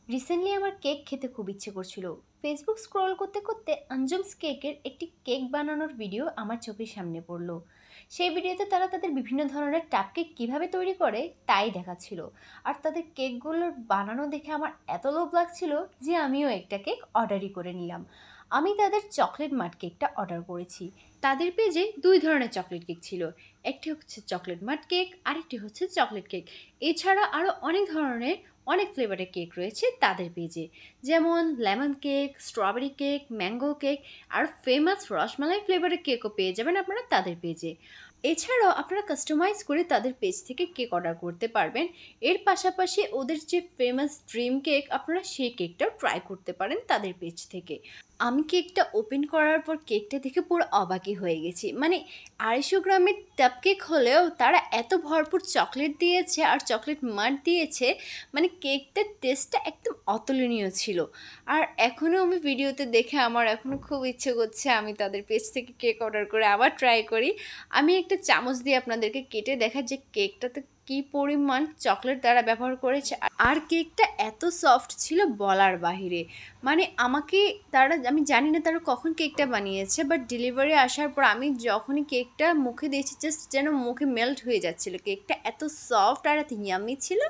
Recently আমার cake খেতে খুব ইচ্ছে করছিল। ফেসবুক স্ক্রল করতে করতে আঞ্জুমস কেকের একটি কেক বানানোর ভিডিও আমার চোখের সামনে পড়লো। সেই ভিডিওতে তারা তাদের বিভিন্ন ধরনের টাপ কেক কীভাবে তৈরি করে তাই দেখাচ্ছিল। আর তাদের কেকগুলোর বানানো দেখে আমার এত লোভ লাগছিল যে আমিও একটা কেক অর্ডারই করে নিলাম। আমি তাদের চকলেট মাড কেকটা অর্ডার করেছি। তাদের পেজে দুই ধরনের চকলেট কেক ছিল, একটি হচ্ছে চকলেট মাড কেক, আরেকটি হচ্ছে চকলেট কেক। এছাড়া আরও অনেক ধরনের অনেক ফ্লেভারের কেক রয়েছে তাদের পেজে, যেমন lemon cake, strawberry cake, mango cake, আর ফেমাস রসমালাই ফ্লেভারের কেকও পেয়ে যাবেন আপনারা তাদের পেজে। এছাড়াও আপনারা কাস্টমাইজ করে তাদের পেজ থেকে কেক অর্ডার করতে পারবেন। এর পাশাপাশি ওদের যে ফেমাস ড্রিম কেক, আপনারা সেই কেকটাও ট্রাই করতে পারেন তাদের পেজ থেকে। আমি কেকটা ওপেন করার পর কেকটা দেখে পুরো অবাকই হয়ে গেছি। মানে 250 গ্রামের টাপ কেক হলেও তারা এত ভরপুর চকলেট দিয়েছে আর চকলেট মাড দিয়েছে, মানে কেকটার টেস্টটা একদম অতুলনীয় ছিল। আর এখনও আমি ভিডিওতে দেখে আমার এখনও খুব ইচ্ছে করছে আমি তাদের পেজ থেকে কেক অর্ডার করে আবার ট্রাই করি। আমি একটা চামচ দিয়ে আপনাদেরকে কেটে দেখাই যে কেকটাতে কী পরিমাণ চকলেট তারা ব্যবহার করেছে। আর কেকটা এত সফট ছিল বলার বাহিরে। মানে আমাকে আমি জানি না তারা কখন কেকটা বানিয়েছে, বাট ডেলিভারি আসার পর আমি যখনই কেকটা মুখে দিয়েছি জাস্ট যেন মুখে মেল্ট হয়ে যাচ্ছিলো। কেকটা এত সফট আর এত ইয়ামি ছিল।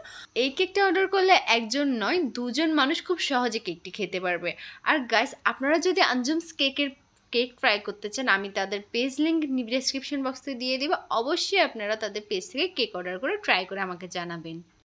এই কেকটা অর্ডার করলে একজন নয়, দুজন মানুষ খুব সহজে কেকটি খেতে পারবে। আর গাইস, আপনারা যদি আঞ্জুমস কেক ট্রাই করতে চান, আমি তাদের পেজ লিঙ্ক ডেসক্রিপশন বক্সে দিয়ে দেবো। অবশ্যই আপনারা তাদের পেজ থেকে কেক অর্ডার করে ট্রাই করে আমাকে জানাবেন।